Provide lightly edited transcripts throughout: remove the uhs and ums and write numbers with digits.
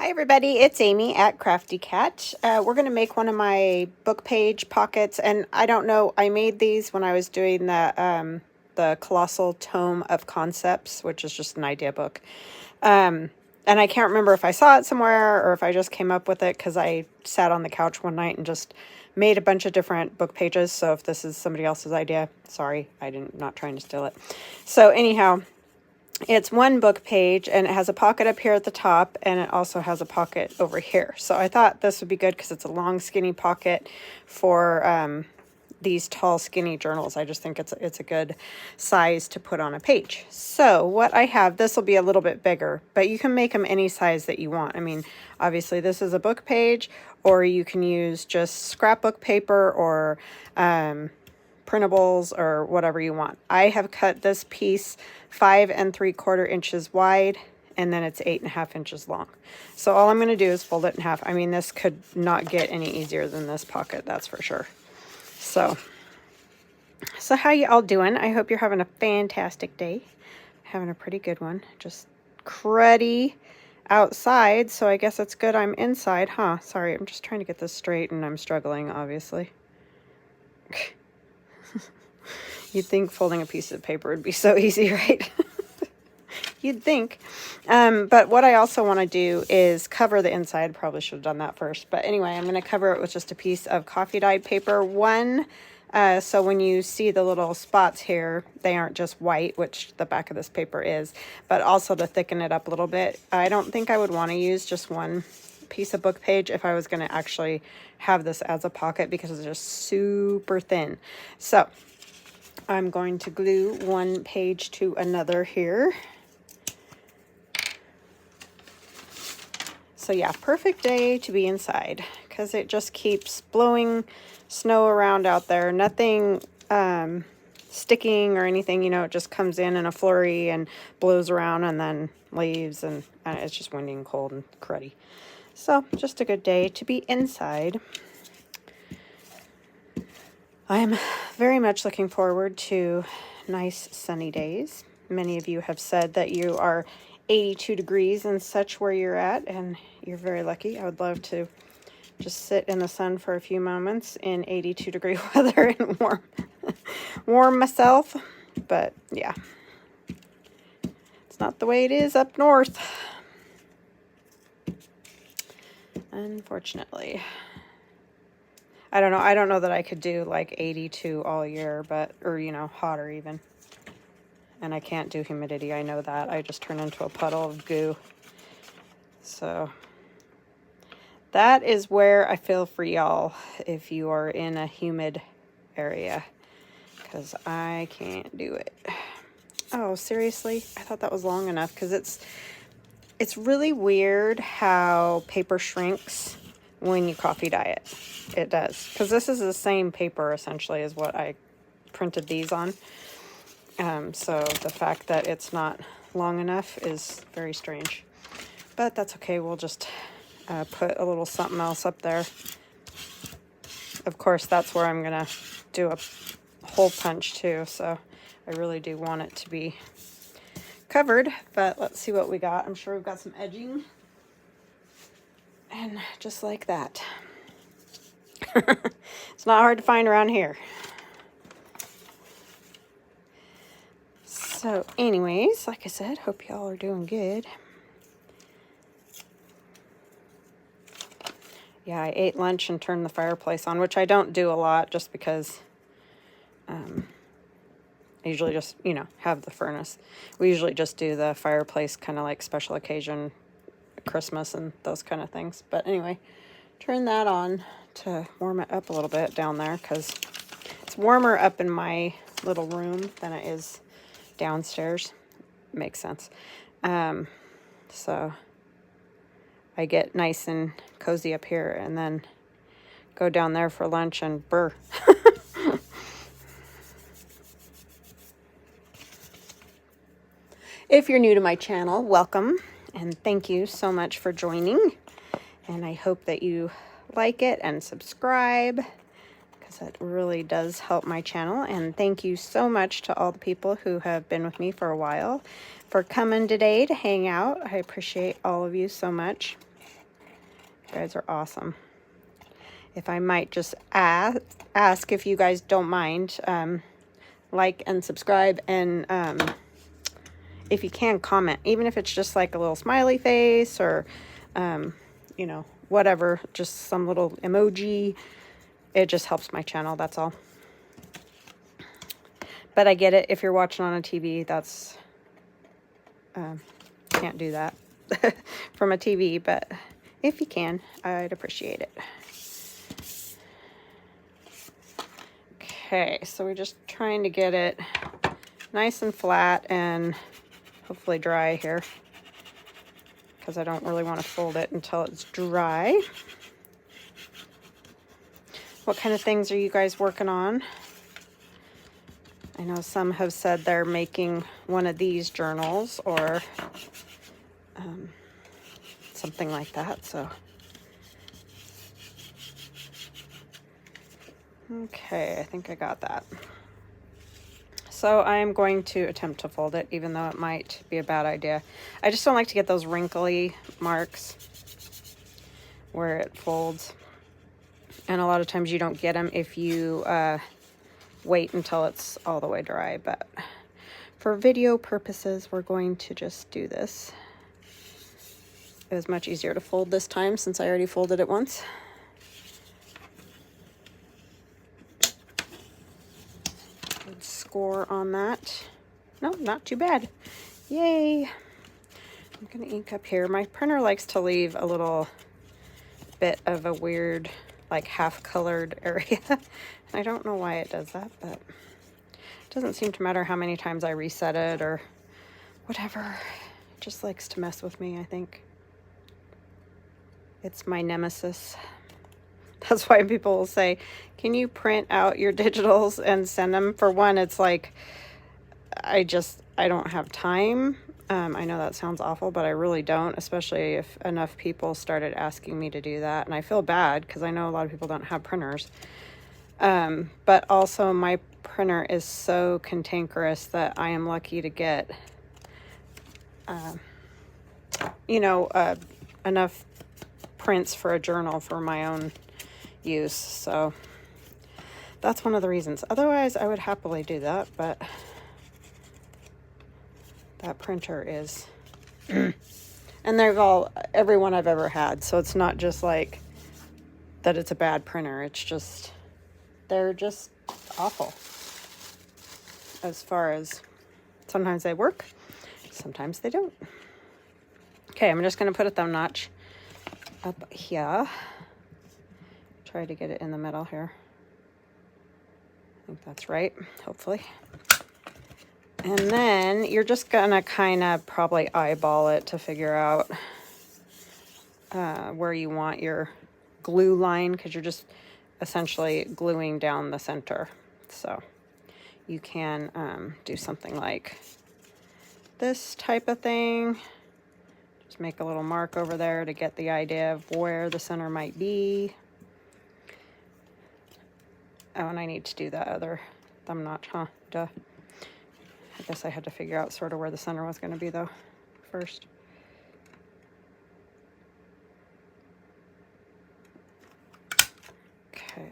Hi everybody, it's Amy at Crafty Cat. We're going to make one of my book page pockets, and I don't know, I made these when I was doing the Colossal Tome of Concepts, which is just an idea book. And I can't remember if I saw it somewhere or if I just came up with it because I sat on the couch one night and just made a bunch of different book pages. So if this is somebody else's idea, sorry, not trying to steal it. So anyhow, it's one book page and it has a pocket up here at the top and it also has a pocket over here. So I thought this would be good because it's a long skinny pocket for these tall skinny journals. I just think it's a good size to put on a page. So what I have, this will be a little bit bigger, but you can make them any size that you want. I mean, obviously this is a book page, or you can use just scrapbook paper or printables or whatever you want. I have cut this piece 5 3/4 inches wide, and then it's 8 1/2 inches long. So all I'm going to do is fold it in half. I mean, this could not get any easier than this pocket, that's for sure. So how you all doing? I hope you're having a fantastic day. Having a pretty good one. Just cruddy outside, so I guess it's good I'm inside, huh? Sorry, I'm just trying to get this straight and I'm struggling, obviously. You'd think folding a piece of paper would be so easy, right? You'd think. But what I also want to do is cover the inside. Probably should have done that first. But anyway, I'm going to cover it with just a piece of coffee dyed paper. So when you see the little spots here, they aren't just white, which the back of this paper is, but also to thicken it up a little bit. I don't think I would want to use just one piece of book page if I was going to actually have this as a pocket because it's just super thin. So I'm going to glue one page to another here. So yeah, perfect day to be inside because it just keeps blowing snow around out there. Nothing sticking or anything, you know, it just comes in a flurry and blows around and then leaves, and it's just windy and cold and cruddy. So just a good day to be inside. I'm very much looking forward to nice sunny days. Many of you have said that you are 82 degrees and such where you're at, and you're very lucky. I would love to just sit in the sun for a few moments in 82 degree weather and warm myself. But yeah, it's not the way it is up north, unfortunately. I don't know that I could do like 82 all year, or you know, hotter even. And I can't do humidity, I know that. I just turn into a puddle of goo. So that is where I feel for y'all if you are in a humid area, because I can't do it. Oh, seriously? I thought that was long enough, because it's really weird how paper shrinks when you coffee dye it. It does, because this is the same paper essentially as what I printed these on. So the fact that it's not long enough is very strange, but that's okay. We'll just put a little something else up there. Of course, that's where I'm gonna do a hole punch too, so I really do want it to be covered. But let's see what we got. I'm sure we've got some edging, and just like that. It's not hard to find around here. So anyways, like I said, hope y'all are doing good. Yeah, I ate lunch and turned the fireplace on, which I don't do a lot just because I usually just, you know, have the furnace. We usually just do the fireplace kind of like special occasion, Christmas and those kind of things. But anyway, turn that on to warm it up a little bit down there because it's warmer up in my little room than it is downstairs. Makes sense. So I get nice and cozy up here and then go down there for lunch and brr. If you're new to my channel, welcome, and thank you so much for joining. And I hope that you like it and subscribe, because it really does help my channel. And thank you so much to all the people who have been with me for a while for coming today to hang out. I appreciate all of you so much. You guys are awesome. If I might just ask if you guys don't mind, like and subscribe, and if you can, comment, even if it's just like a little smiley face or you know, whatever, just some little emoji. It just helps my channel, that's all. But I get it, if you're watching on a TV, that's can't do that from a TV, but if you can, I'd appreciate it. Okay, so we're just trying to get it nice and flat and hopefully dry here, because I don't really want to fold it until it's dry. What kind of things are you guys working on? I know some have said they're making one of these journals or something like that, so. Okay, I think I got that. So I'm going to attempt to fold it, even though it might be a bad idea. I just don't like to get those wrinkly marks where it folds. And a lot of times you don't get them if you wait until it's all the way dry. But for video purposes, we're going to just do this. It was much easier to fold this time since I already folded it once. Good score on that. No, not too bad. Yay. I'm going to ink up here. My printer likes to leave a little bit of a weird, like half-colored area. I don't know why it does that, but it doesn't seem to matter how many times I reset it or whatever. It just likes to mess with me, I think. It's my nemesis. That's why people will say, can you print out your digitals and send them? For one, it's like, I don't have time. I know that sounds awful, but I really don't, especially if enough people started asking me to do that. And I feel bad because I know a lot of people don't have printers. But also my printer is so cantankerous that I am lucky to get, you know, enough prints for a journal for my own use. So that's one of the reasons. Otherwise, I would happily do that, but that printer is, and they've every one I've ever had. So it's not just like that it's a bad printer. It's just, they're just awful. As far as, sometimes they work, sometimes they don't. Okay, I'm just going to put a thumb notch up here. Try to get it in the middle here. I think that's right, hopefully. And then you're just gonna kind of probably eyeball it to figure out where you want your glue line, because you're just essentially gluing down the center. So you can do something like this type of thing. Just make a little mark over there to get the idea of where the center might be. Oh, and I need to do that other thumb notch, huh? Duh. I guess I had to figure out sort of where the center was going to be, though, first. Okay.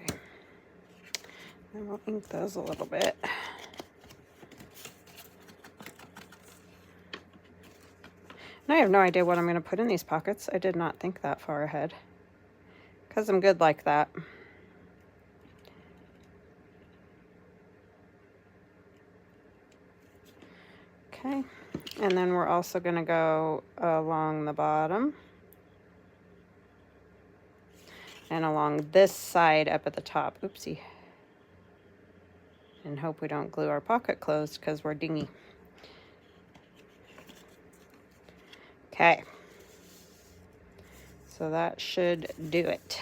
Then we'll ink those a little bit. And I have no idea what I'm going to put in these pockets. I did not think that far ahead, because I'm good like that. Okay, and then we're also going to go along the bottom and along this side up at the top. Oopsie. And hope we don't glue our pocket closed because we're dingy. Okay, so that should do it.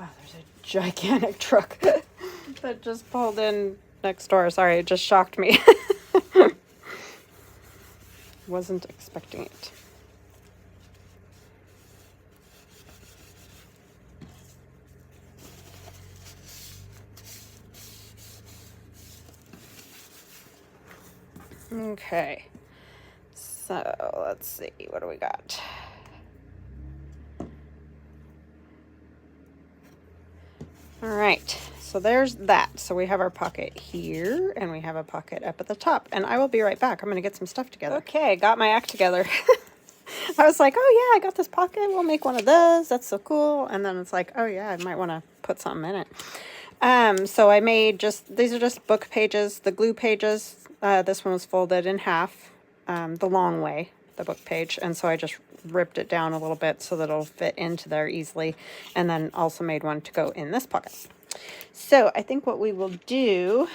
Wow, there's a gigantic truck that just pulled in next door. Sorry, it just shocked me. Wasn't expecting it. Okay. So let's see, what do we got? All right, so there's that. So we have our pocket here, and we have a pocket up at the top. And I will be right back. I'm going to get some stuff together. Okay, got my act together. I was like, oh yeah, I got this pocket. We'll make one of those. That's so cool. And then it's like, oh yeah, I might want to put something in it. So I made these are just book pages, the glue pages. This one was folded in half, the long way, the book page. And so I just ripped it down a little bit so that it'll fit into there easily. And then also made one to go in this pocket. So I think what we will do,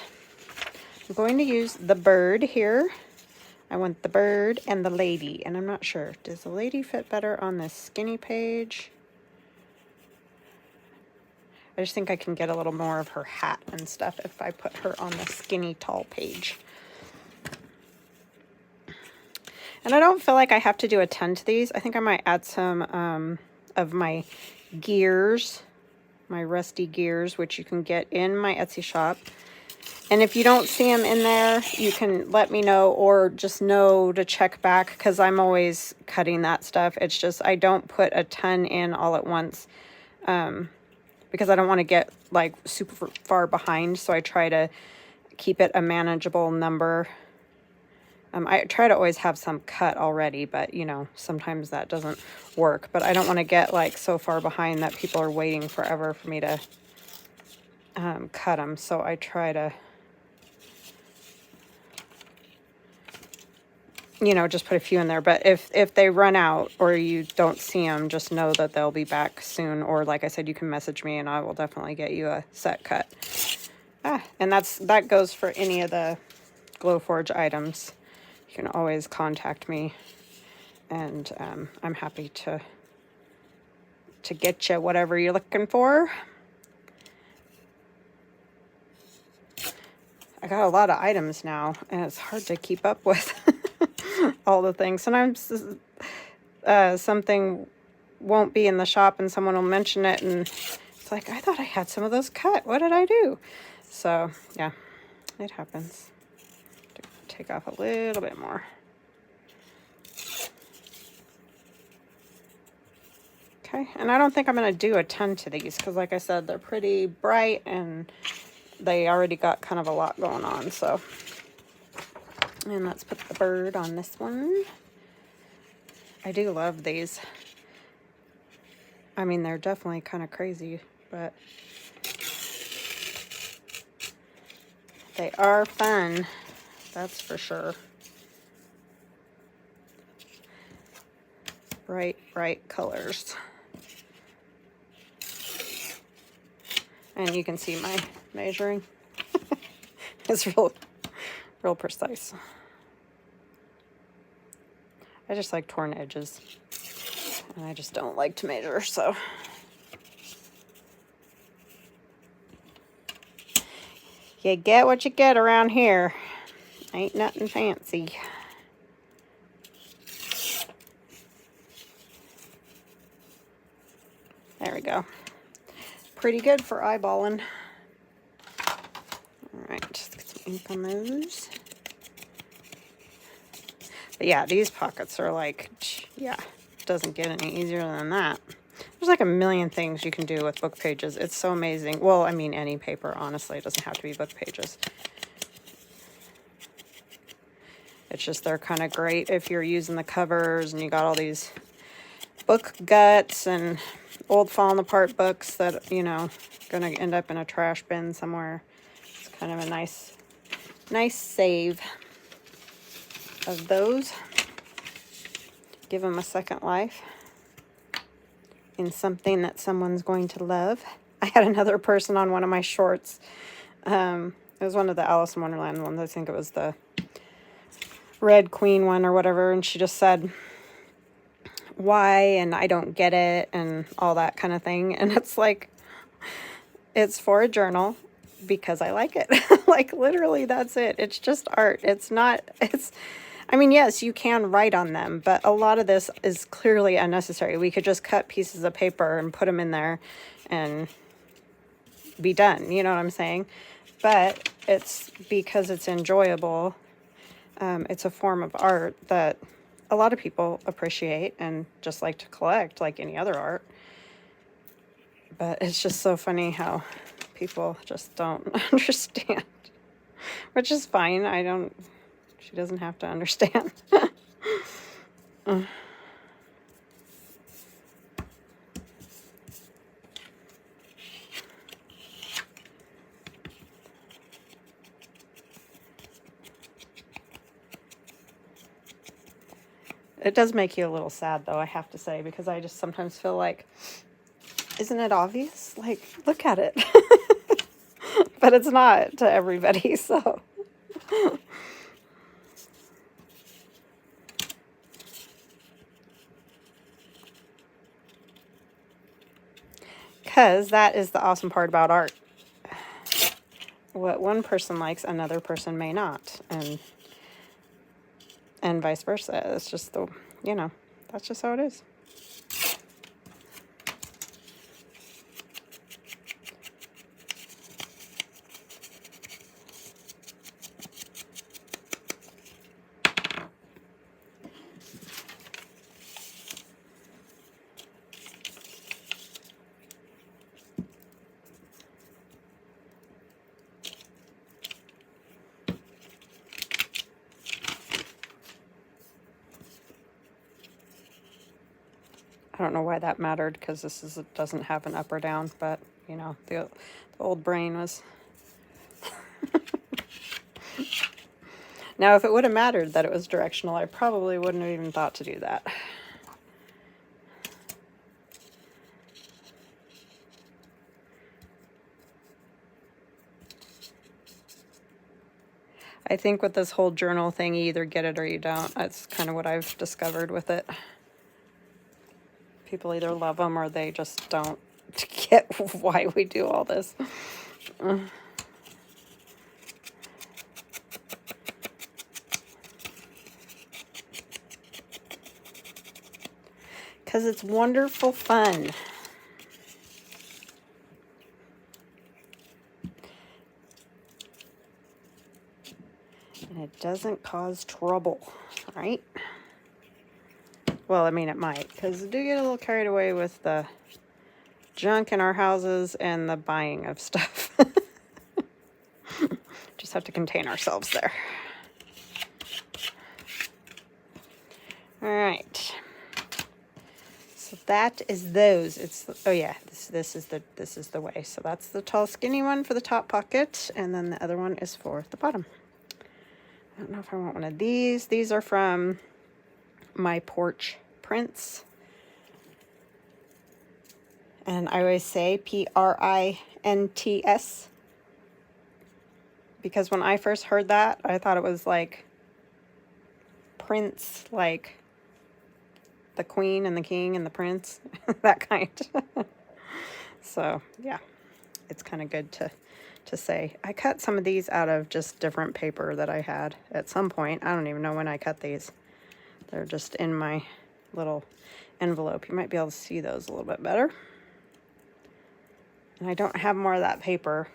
I'm going to use the bird here. I want the bird and the lady, and I'm not sure. Does the lady fit better on this skinny page? I just think I can get a little more of her hat and stuff if I put her on the skinny tall page. And I don't feel like I have to do a ton to these. I think I might add some of my gears, my rusty gears, which you can get in my Etsy shop. And if you don't see them in there, you can let me know or just know to check back because I'm always cutting that stuff. It's just I don't put a ton in all at once because I don't want to get like super far behind. So I try to keep it a manageable number. I try to always have some cut already, but you know, sometimes that doesn't work. But I don't want to get like so far behind that people are waiting forever for me to cut them. So I try to, you know, just put a few in there. But if they run out or you don't see them, just know that they'll be back soon. Or like I said, you can message me and I will definitely get you a set cut. And that goes for any of the Glowforge items. You can always contact me, and I'm happy to get you whatever you're looking for. I got a lot of items now, and it's hard to keep up with all the things. Sometimes something won't be in the shop, and someone will mention it, and it's like, I thought I had some of those cut. What did I do? So, yeah, it happens. Take off a little bit more. Okay, and I don't think I'm going to do a ton to these because like I said, they're pretty bright and they already got kind of a lot going on. So, and let's put the bird on this one. I do love these. I mean, they're definitely kind of crazy, but they are fun. That's for sure. Bright, bright colors. And you can see my measuring. It's real precise. I just like torn edges. And I just don't like to measure, so. You get what you get around here. Ain't nothing fancy. There we go. Pretty good for eyeballing. Alright, just get some ink on those. But yeah, these pockets are like, yeah, doesn't get any easier than that. There's like a million things you can do with book pages. It's so amazing. Well, I mean, any paper, honestly. It doesn't have to be book pages. It's just they're kind of great if you're using the covers and you got all these book guts and old falling apart books that, you know, going to end up in a trash bin somewhere. It's kind of a nice save of those. Give them a second life in something that someone's going to love. I had another person on one of my shorts. It was one of the Alice in Wonderland ones. I think it was the Red Queen one or whatever, and she just said why and I don't get it and all that kind of thing. And it's like, it's for a journal because I like it. Like literally that's it. It's just art. I mean, yes, you can write on them, but a lot of this is clearly unnecessary. We could just cut pieces of paper and put them in there and be done. You know what I'm saying? But it's because it's enjoyable. It's a form of art that a lot of people appreciate and just like to collect like any other art. But it's just so funny how people just don't understand, which is fine. She doesn't have to understand. It does make you a little sad, though, I have to say, because I just sometimes feel like, isn't it obvious? Like, look at it. But it's not to everybody, so. Because that is the awesome part about art. What one person likes, another person may not. And vice versa. It's just that's just how it is. I don't know why that mattered, because it doesn't have an up or down, but the old brain was. Now, if it would have mattered that it was directional, I probably wouldn't have even thought to do that. I think with this whole journal thing, you either get it or you don't. That's kind of what I've discovered with it. People either love them or they just don't get why we do all this. Because it's wonderful fun. And it doesn't cause trouble, right? Well, I mean, it might, because we do get a little carried away with the junk in our houses and the buying of stuff. Just have to contain ourselves there. All right. So that is those. Oh yeah, this is the way. So that's the tall, skinny one for the top pocket, and then the other one is for the bottom. I don't know if I want one of these. These are from My Porch Prints. And I always say Prints, because when I first heard that, I thought it was like Prince, like the queen and the king and the prince, that kind. So yeah, it's kind of good to say. I cut some of these out of just different paper that I had at some point. I don't even know when I cut these. They're just in my little envelope. You might be able to see those a little bit better. And I don't have more of that paper,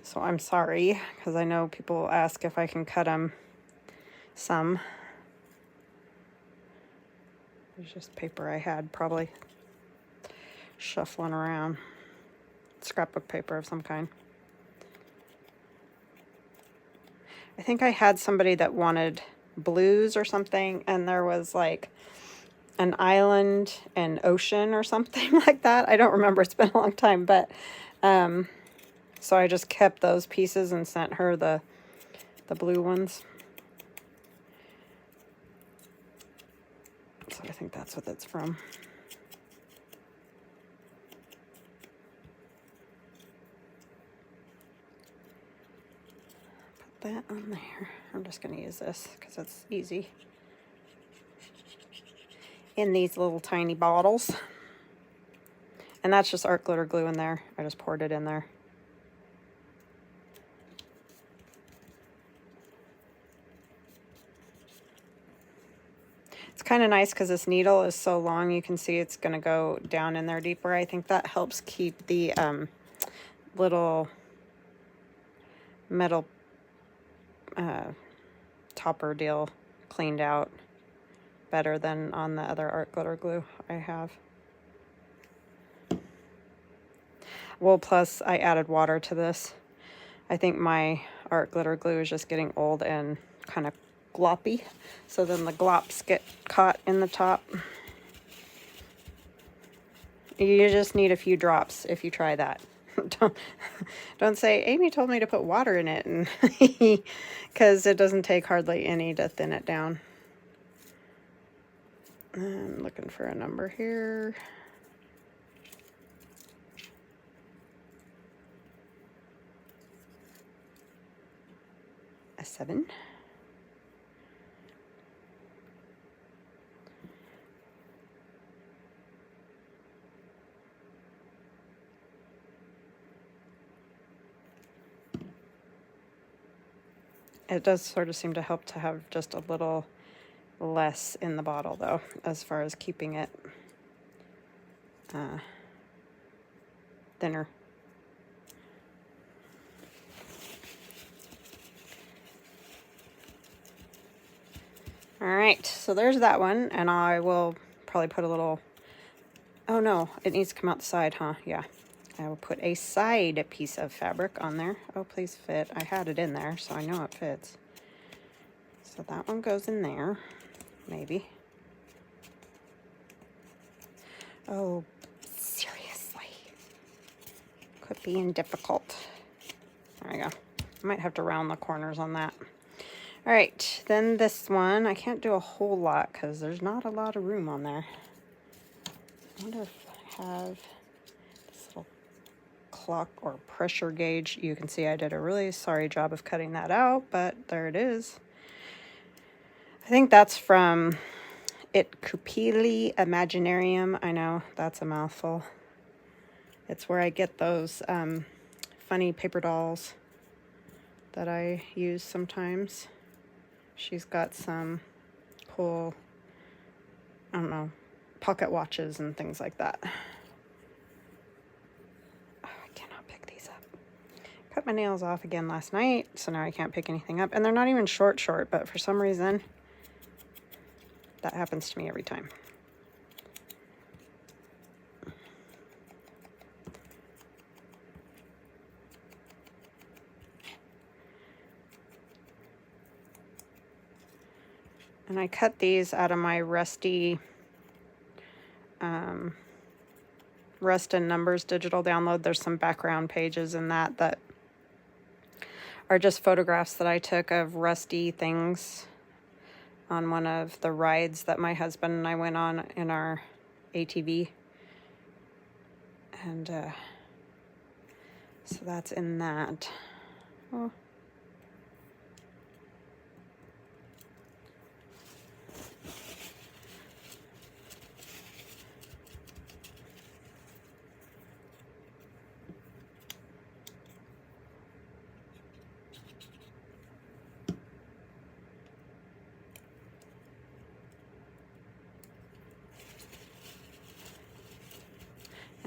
so I'm sorry, because I know people ask if I can cut them some. There's just paper I had probably shuffling around. Scrapbook paper of some kind. I think I had somebody that wanted blues or something, and there was like an island and ocean or something like that. I don't remember. It's been a long time, but so I just kept those pieces and sent her the blue ones. So I think that's what it's from. Put that on there. I'm just going to use this because it's easy. In these little tiny bottles. And that's just art glitter glue in there. I just poured it in there. It's kind of nice because this needle is so long, you can see it's going to go down in there deeper. I think that helps keep the little metal topper deal cleaned out better than on the other art glitter glue I have. Well, plus I added water to this. I think my art glitter glue is just getting old and kind of gloppy. So then the glops get caught in the top. You just need a few drops if you try that. don't say, Amy told me to put water in it, and because it doesn't take hardly any to thin it down. I'm looking for a number here. A 7. It does sort of seem to help to have just a little less in the bottle, though, as far as keeping it thinner. All right, so there's that one, and I will probably put a little, oh no, it needs to come out the side, huh? Yeah. I will put a side piece of fabric on there. Oh, please fit. I had it in there, so I know it fits. So that one goes in there, maybe. Oh, seriously. Quit being difficult. There we go. I might have to round the corners on that. All right, then this one, I can't do a whole lot because there's not a lot of room on there. I wonder if I have this little clock or pressure gauge. You can see I did a really sorry job of cutting that out, but there it is. I think that's from It Cupili Imaginarium. I know, that's a mouthful. It's where I get those funny paper dolls that I use sometimes. She's got some cool, I don't know, pocket watches and things like that. Oh, I cannot pick these up. Cut my nails off again last night, so now I can't pick anything up. And they're not even short, but for some reason, that happens to me every time. And I cut these out of my rusty Rust and Numbers digital download. There's some background pages in that are just photographs that I took of rusty things on one of the rides that my husband and I went on in our ATV. And so that's in that. Oh.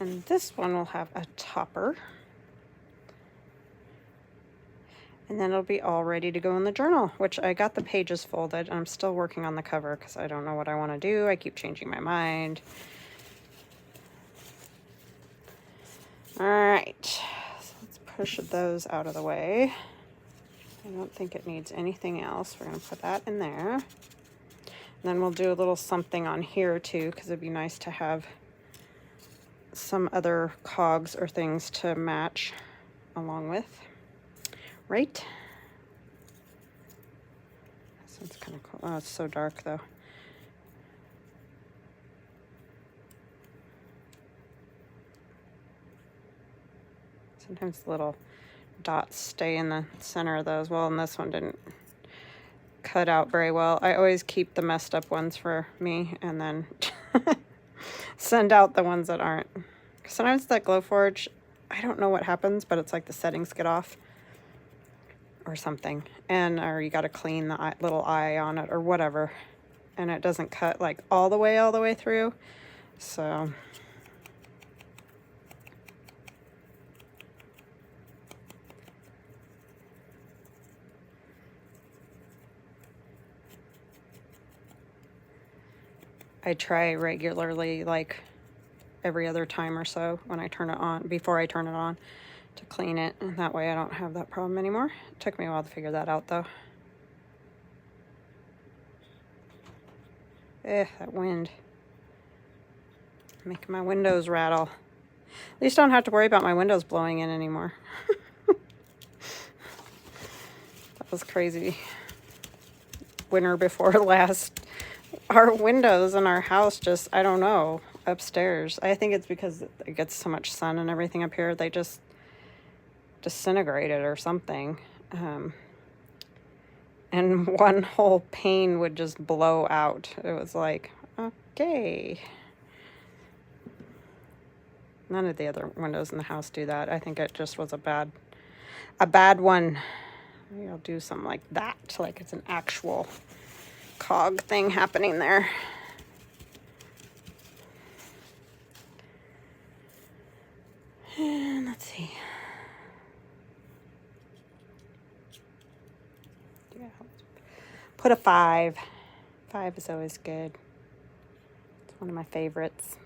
And this one will have a topper. And then it'll be all ready to go in the journal, which I got the pages folded. And I'm still working on the cover because I don't know what I want to do. I keep changing my mind. All right, so let's push those out of the way. I don't think it needs anything else. We're going to put that in there. And then we'll do a little something on here too, because it'd be nice to have some other cogs or things to match along with, right? This one's kind of cool. Oh, it's so dark though. Sometimes the little dots stay in the center of those. Well, and this one didn't cut out very well. I always keep the messed up ones for me and then send out the ones that aren't. Sometimes that Glowforge, I don't know what happens, but it's like the settings get off or something. Or you got to clean the little eye on it or whatever. And it doesn't cut like all the way through. So I try regularly, like every other time or so when I turn it on, before I turn it on, to clean it, and that way I don't have that problem anymore. It took me a while to figure that out though. That wind. Making my windows rattle. At least I don't have to worry about my windows blowing in anymore. That was crazy. Winter before last. Our windows in our house just, I don't know, upstairs. I think it's because it gets so much sun and everything up here. They just disintegrated or something. And one whole pane would just blow out. It was like, okay. None of the other windows in the house do that. I think it just was a bad one. Maybe I'll do something like that, like it's an actual cog thing happening there. And let's see. Yeah, put a 5. 5 is always good. It's one of my favorites.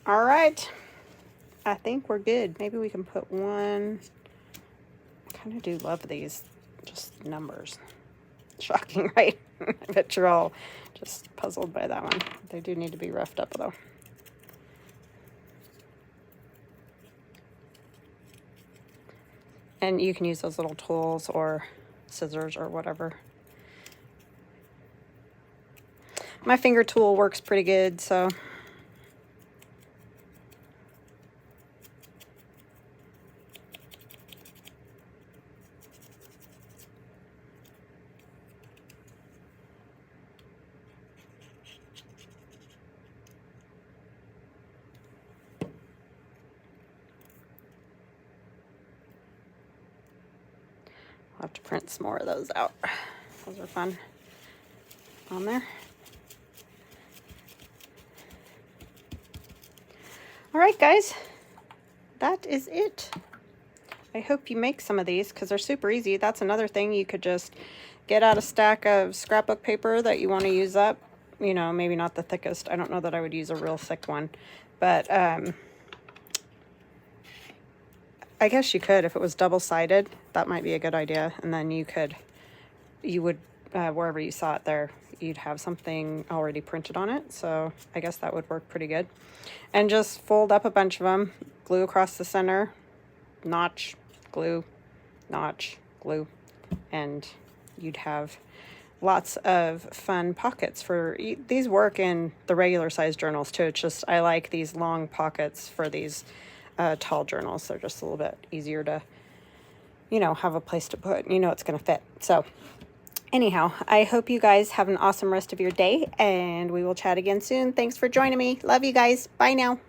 All right, I think we're good. Maybe we can put one. I kind of do love these, just numbers. Shocking, right? I bet you're all just puzzled by that one. They do need to be roughed up though. And you can use those little tools or scissors or whatever. My finger tool works pretty good, so. I'll have to print some more of those out. Those are fun on there. All right, guys, that is it. I hope you make some of these because they're super easy. That's another thing. You could just get out a stack of scrapbook paper that you want to use up. You know, maybe not the thickest. I don't know that I would use a real thick one, but I guess you could if it was double-sided. That might be a good idea. And then you would, wherever you saw it there, you'd have something already printed on it. So I guess that would work pretty good. And just fold up a bunch of them, glue across the center, notch, glue, and you'd have lots of fun pockets for these. Work in the regular size journals too. It's just I like these long pockets for these tall journals. They're just a little bit easier to, you know, have a place to put. You know it's going to fit. So anyhow, I hope you guys have an awesome rest of your day, and we will chat again soon. Thanks for joining me. Love you guys. Bye now.